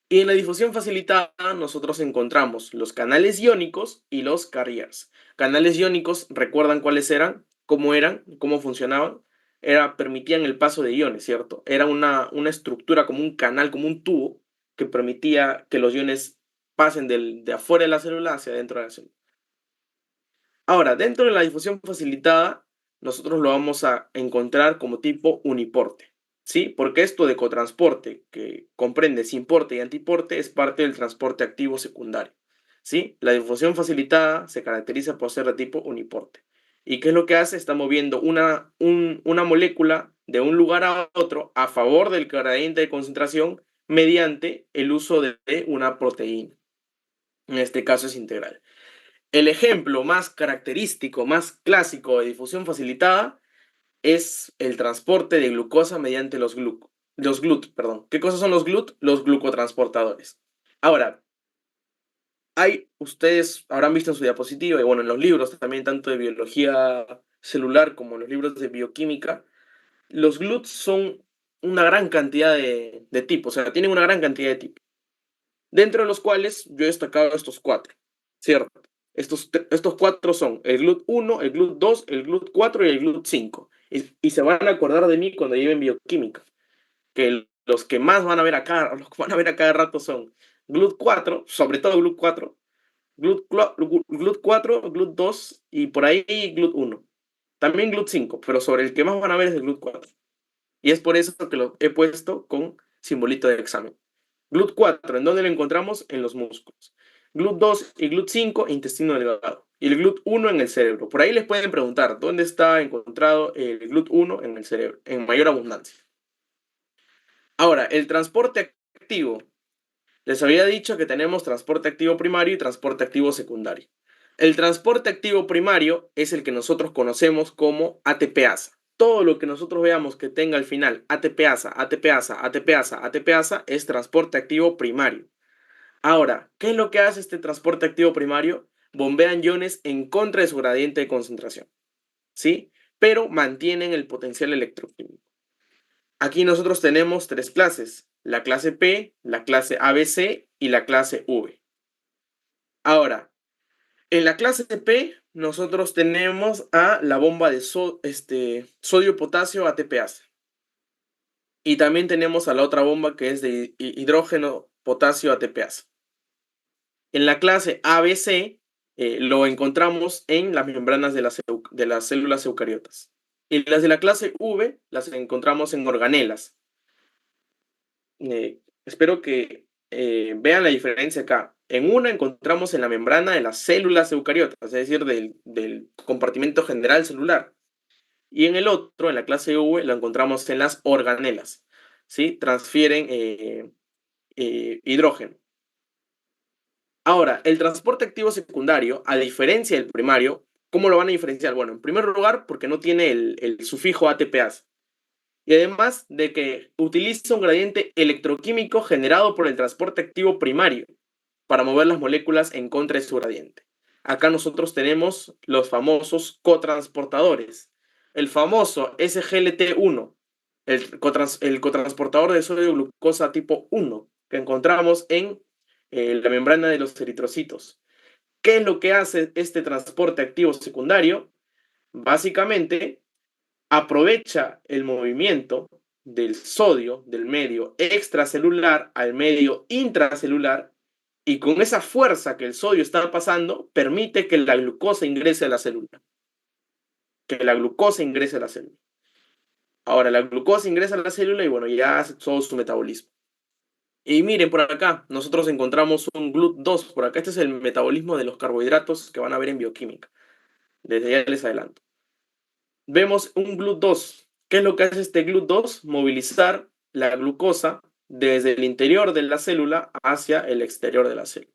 Y en la difusión facilitada nosotros encontramos los canales iónicos y los carriers. Canales iónicos, ¿recuerdan cuáles eran? ¿Cómo funcionaban? Permitían el paso de iones, ¿cierto? Era una estructura como un canal, como un tubo, que permitía que los iones pasen de afuera de la célula hacia adentro de la célula. Ahora, dentro de la difusión facilitada, nosotros lo vamos a encontrar como tipo uniporte, ¿sí? Porque esto de cotransporte, que comprende simporte y antiporte, es parte del transporte activo secundario, ¿sí? La difusión facilitada se caracteriza por ser de tipo uniporte. ¿Y qué es lo que hace? Está moviendo una molécula de un lugar a otro a favor del gradiente de concentración mediante el uso de una proteína. En este caso es integral. El ejemplo más característico, más clásico de difusión facilitada es el transporte de glucosa mediante los GLUT, perdón. ¿Qué cosas son los GLUT? Los glucotransportadores. Ahora, ustedes habrán visto en su diapositiva, y bueno, en los libros también, tanto de biología celular como en los libros de bioquímica, los GLUT son una gran cantidad de tipos, o sea, tienen una gran cantidad de tipos, dentro de los cuales yo he destacado estos 4, ¿cierto? Estos 4 son el GLUT1, el GLUT2, el GLUT4 y el GLUT5. Y se van a acordar de mí cuando lleven bioquímica, que los que más van a ver acá, los que van a ver a cada rato son GLUT4, sobre todo GLUT4, GLUT4, GLUT2 y por ahí GLUT1. También GLUT5, pero sobre el que más van a ver es el GLUT4. Y es por eso que lo he puesto con simbolito de examen. GLUT4, ¿en dónde lo encontramos? En los músculos. GLUT2 y GLUT5, intestino delgado. Y el GLUT1 en el cerebro. Por ahí les pueden preguntar, ¿dónde está encontrado el GLUT1 en el cerebro? En mayor abundancia. Ahora, el transporte activo. Les había dicho que tenemos transporte activo primario y transporte activo secundario. El transporte activo primario es el que nosotros conocemos como ATPasa. Todo lo que nosotros veamos que tenga al final ATPasa, ATPasa, ATPasa, ATPasa es transporte activo primario. Ahora, ¿qué es lo que hace este transporte activo primario? Bombean iones en contra de su gradiente de concentración, ¿sí? Pero mantienen el potencial electroquímico. Aquí nosotros tenemos 3 clases, la clase P, la clase ABC y la clase V. Ahora, en la clase P nosotros tenemos a la bomba de sodio-potasio ATPasa. Y también tenemos a la otra bomba que es de hidrógeno-potasio ATPasa. En la clase ABC lo encontramos en las membranas de las células eucariotas. Y las de la clase V las encontramos en organelas. Espero que vean la diferencia acá. En una encontramos en la membrana de las células eucariotas, es decir, del compartimento general celular. Y en el otro, en la clase V, lo encontramos en las organelas. ¿Sí? Transfieren hidrógeno. Ahora, el transporte activo secundario, a diferencia del primario, ¿cómo lo van a diferenciar? Bueno, en primer lugar, porque no tiene el sufijo ATPase. Y además de que utiliza un gradiente electroquímico generado por el transporte activo primario para mover las moléculas en contra de su gradiente. Acá nosotros tenemos los famosos cotransportadores. El famoso SGLT1, el cotransportador de sodio glucosa tipo 1, que encontramos en la membrana de los eritrocitos. ¿Qué es lo que hace este transporte activo secundario? Básicamente, aprovecha el movimiento del sodio del medio extracelular al medio intracelular y con esa fuerza que el sodio está pasando, permite que la glucosa ingrese a la célula. Ahora, la glucosa ingresa a la célula y bueno, ya hace todo su metabolismo. Y miren por acá, nosotros encontramos un GLUT2 por acá. Este es el metabolismo de los carbohidratos que van a ver en bioquímica. Desde ya les adelanto. Vemos un GLUT2. ¿Qué es lo que hace este GLUT2? Movilizar la glucosa desde el interior de la célula hacia el exterior de la célula.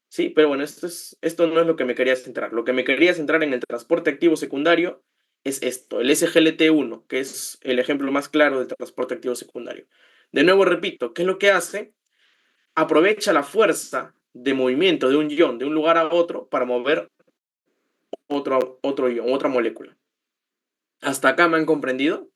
Sí, pero bueno, esto no es lo que me quería centrar. Lo que me quería centrar en el transporte activo secundario es esto, el SGLT1, que es el ejemplo más claro de transporte activo secundario. De nuevo repito, ¿qué es lo que hace? Aprovecha la fuerza de movimiento de un ion de un lugar a otro para mover otro ion, otra molécula. ¿Hasta acá me han comprendido?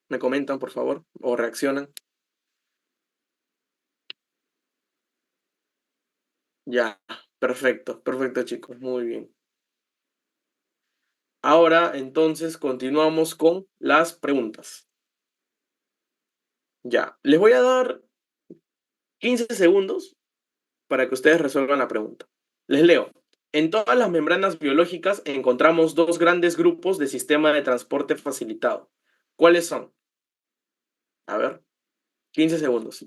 ¿Me comentan, por favor? ¿O reaccionan? Ya, perfecto, perfecto, chicos, muy bien. Ahora, entonces, continuamos con las preguntas. Ya, les voy a dar 15 segundos para que ustedes resuelvan la pregunta. Les leo. En todas las membranas biológicas encontramos dos grandes grupos de sistema de transporte facilitado. ¿Cuáles son? A ver, 15 segundos.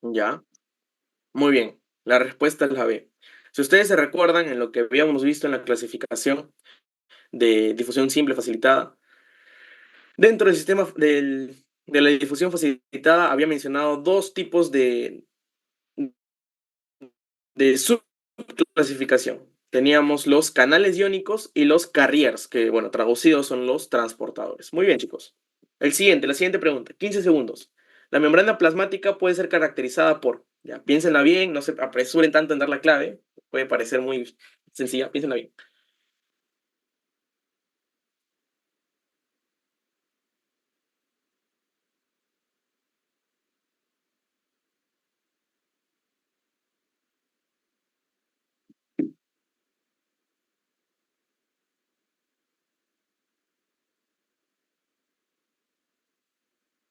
Ya, muy bien. La respuesta es la B. Si ustedes se recuerdan en lo que habíamos visto en la clasificación de difusión simple facilitada, dentro del sistema de la difusión facilitada había mencionado dos tipos de subclasificación. Teníamos los canales iónicos y los carriers, que, bueno, traducidos son los transportadores. Muy bien, chicos. La siguiente pregunta, 15 segundos. La membrana plasmática puede ser caracterizada por, ya, piénsenla bien, no se apresuren tanto en dar la clave, puede parecer muy sencilla, piénsenla bien.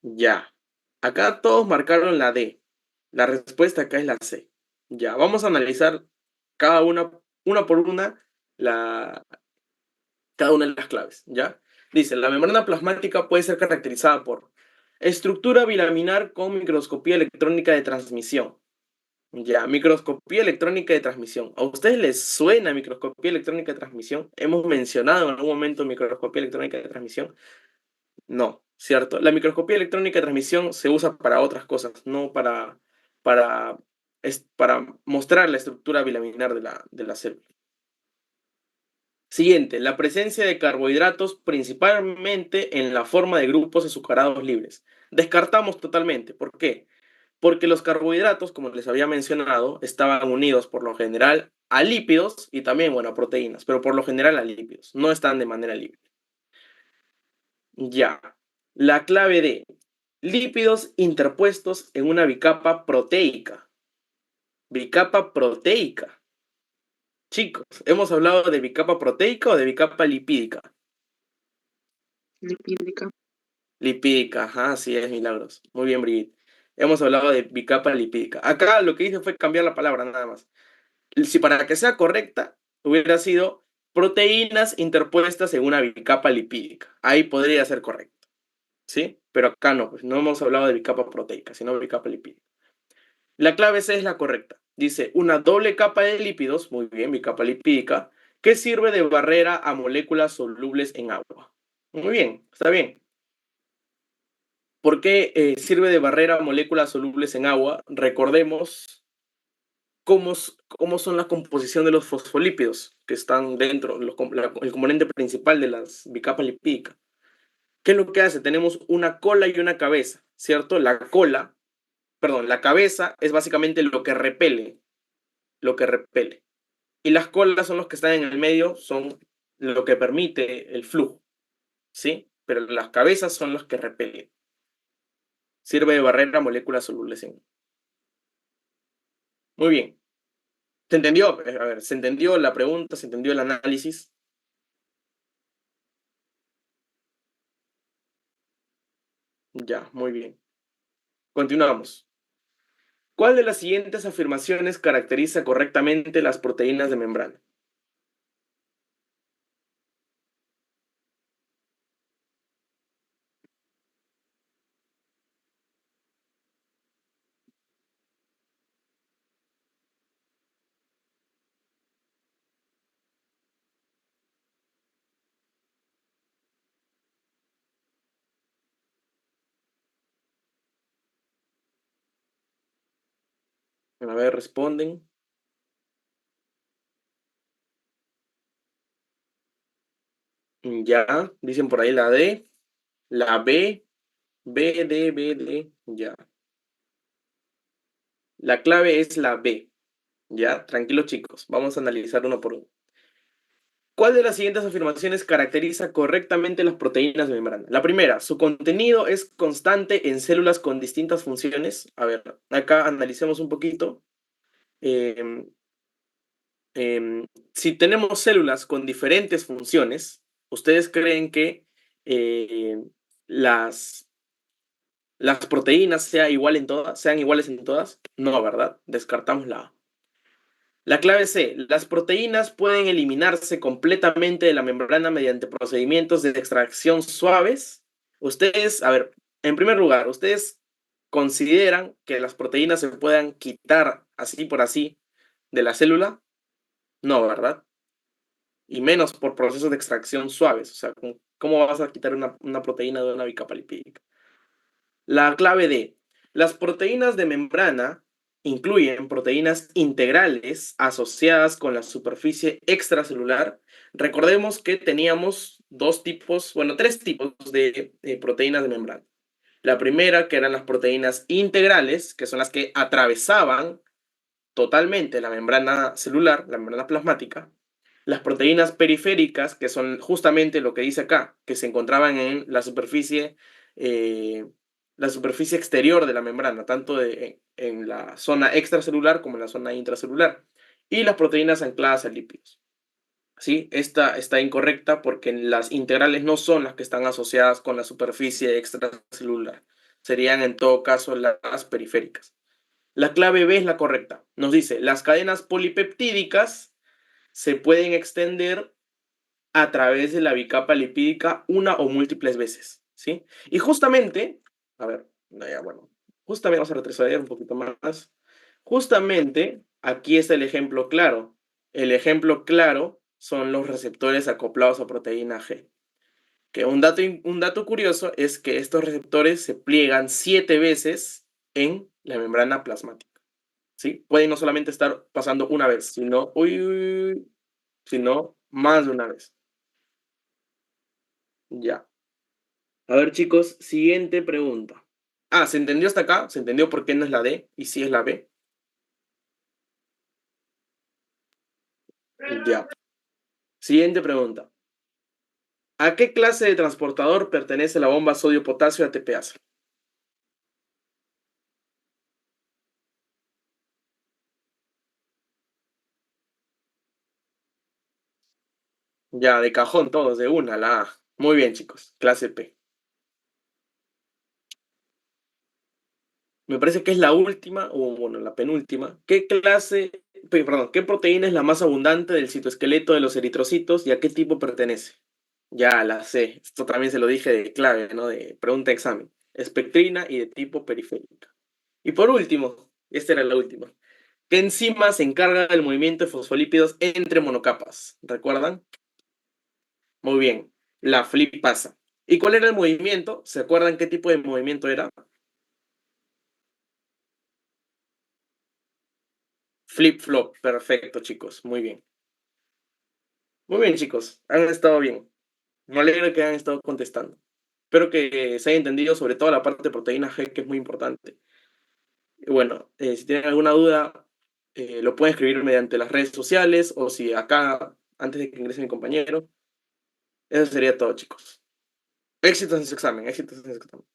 Ya. Acá todos marcaron la D. La respuesta acá es la C. Ya, vamos a analizar cada una por una, cada una de las claves, ¿ya? Dice, la membrana plasmática puede ser caracterizada por estructura bilaminar con microscopía electrónica de transmisión. Ya, microscopía electrónica de transmisión. ¿A ustedes les suena microscopía electrónica de transmisión? ¿Hemos mencionado en algún momento microscopía electrónica de transmisión? No, ¿cierto? La microscopía electrónica de transmisión se usa para otras cosas, no para, para mostrar la estructura bilaminar de la célula. Siguiente, la presencia de carbohidratos principalmente en la forma de grupos azucarados libres. Descartamos totalmente. ¿Por qué? Porque los carbohidratos, como les había mencionado, estaban unidos por lo general a lípidos y también, bueno, a proteínas, pero por lo general a lípidos. No están de manera libre. Ya. La clave de lípidos interpuestos en una bicapa proteica. Bicapa proteica. Chicos, ¿hemos hablado de bicapa proteica o de bicapa lipídica? Lipídica. Lipídica, ajá, así es, Milagros. Muy bien, Brigitte. Hemos hablado de bicapa lipídica. Acá lo que hice fue cambiar la palabra, nada más. Si para que sea correcta, hubiera sido proteínas interpuestas en una bicapa lipídica. Ahí podría ser correcto, ¿sí? Pero acá no, pues no hemos hablado de bicapa proteica, sino bicapa lipídica. La clave C es la correcta. Dice, una doble capa de lípidos, muy bien, bicapa lipídica, que sirve de barrera a moléculas solubles en agua. Muy bien, está bien. ¿Por qué sirve de barrera a moléculas solubles en agua? Recordemos cómo son la composición de los fosfolípidos que están dentro, el componente principal de las bicapas lipídicas. ¿Qué es lo que hace? Tenemos una cola y una cabeza, ¿cierto? La cabeza es básicamente lo que repele. Y las colas son los que están en el medio, son lo que permite el flujo, ¿sí? Pero las cabezas son los que repelen. Sirve de barrera a moléculas solubles en. Muy bien. ¿Se entendió? A ver, ¿se entendió la pregunta? ¿Se entendió el análisis? Ya, muy bien. Continuamos. ¿Cuál de las siguientes afirmaciones caracteriza correctamente las proteínas de membrana? A ver, responden. Ya, dicen por ahí la D, la B, B, D, B, D, ya. La clave es la B, ya. Tranquilos chicos, vamos a analizar uno por uno. ¿Cuál de las siguientes afirmaciones caracteriza correctamente las proteínas de membrana? La primera, su contenido es constante en células con distintas funciones. A ver, acá analicemos un poquito. Em, si tenemos células con diferentes funciones, ¿ustedes creen que eh, las, las proteínas sean iguales en todas? No, ¿verdad? Descartamos la A. La clave C. Las proteínas pueden eliminarse completamente de la membrana mediante procedimientos de extracción suaves. Ustedes, a ver, en primer lugar, ¿ustedes consideran que las proteínas se puedan quitar así por así de la célula? No, ¿verdad? Y menos por procesos de extracción suaves. O sea, ¿cómo vas a quitar una proteína de una bicapa lipídica? La clave D. Las proteínas de membrana incluyen proteínas integrales asociadas con la superficie extracelular. Recordemos que teníamos tres tipos de proteínas de membrana. La primera, que eran las proteínas integrales, que son las que atravesaban totalmente la membrana celular, la membrana plasmática. Las proteínas periféricas, que son justamente lo que dice acá, que se encontraban en la superficie exterior de la membrana, tanto en la zona extracelular como en la zona intracelular. Y las proteínas ancladas a lípidos. ¿Sí? Esta está incorrecta porque las integrales no son las que están asociadas con la superficie extracelular. Serían en todo caso las periféricas. La clave B es la correcta. Nos dice, las cadenas polipeptídicas se pueden extender a través de la bicapa lipídica una o múltiples veces, ¿sí? Y justamente, a ver, ya, bueno, justamente vamos a retroceder un poquito más. Justamente, aquí está el ejemplo claro. El ejemplo claro son los receptores acoplados a proteína G. Que un dato curioso es que estos receptores se pliegan 7 veces en la membrana plasmática. ¿Sí? Pueden no solamente estar pasando una vez, sino más de una vez. Ya. A ver, chicos, siguiente pregunta. Ah, ¿se entendió hasta acá? ¿Se entendió por qué no es la D y sí es la B? Ya. Siguiente pregunta. ¿A qué clase de transportador pertenece la bomba sodio-potasio ATPase? Ya, de cajón todos, de una, la A. Muy bien, chicos. Clase P. Me parece que es la última, o bueno, la penúltima. ¿Qué proteína es la más abundante del citoesqueleto de los eritrocitos y a qué tipo pertenece? Ya la sé. Esto también se lo dije de clave, ¿no? De pregunta de examen. Espectrina y de tipo periférica. Y por último, esta era la última. ¿Qué enzima se encarga del movimiento de fosfolípidos entre monocapas? ¿Recuerdan? Muy bien. La flipasa. ¿Y cuál era el movimiento? ¿Se acuerdan qué tipo de movimiento era? Flip-flop. Perfecto, chicos. Muy bien. Muy bien, chicos. Han estado bien. Me alegra que hayan estado contestando. Espero que se haya entendido sobre todo la parte de proteína G, que es muy importante. Y bueno, si tienen alguna duda, lo pueden escribir mediante las redes sociales o si acá, antes de que ingrese mi compañero. Eso sería todo, chicos. Éxitos en su examen, éxitos en su examen.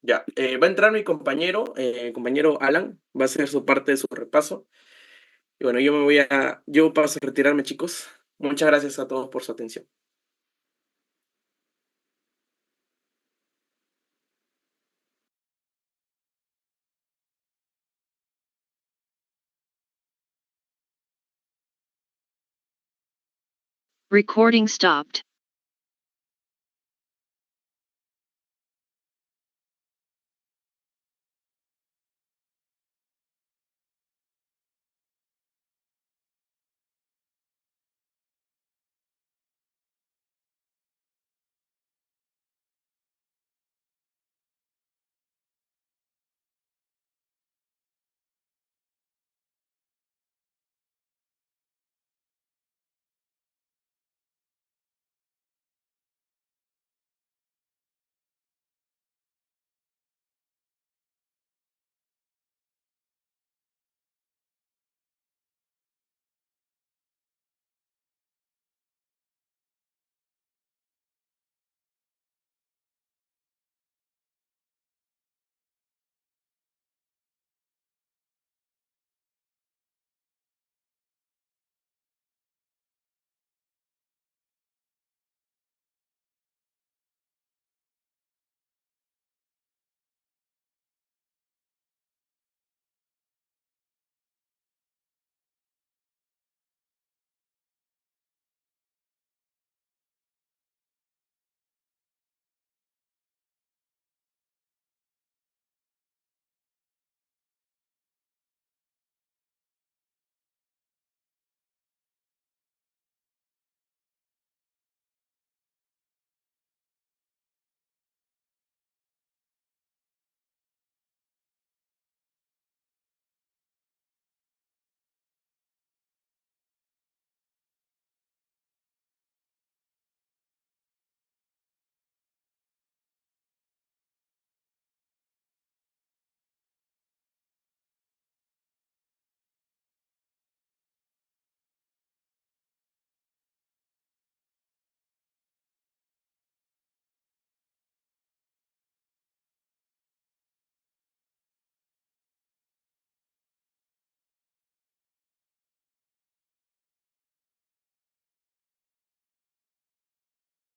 Ya, va a entrar mi compañero Alan, va a hacer su parte de su repaso. Y bueno, yo paso a retirarme, chicos. Muchas gracias a todos por su atención. Recording stopped.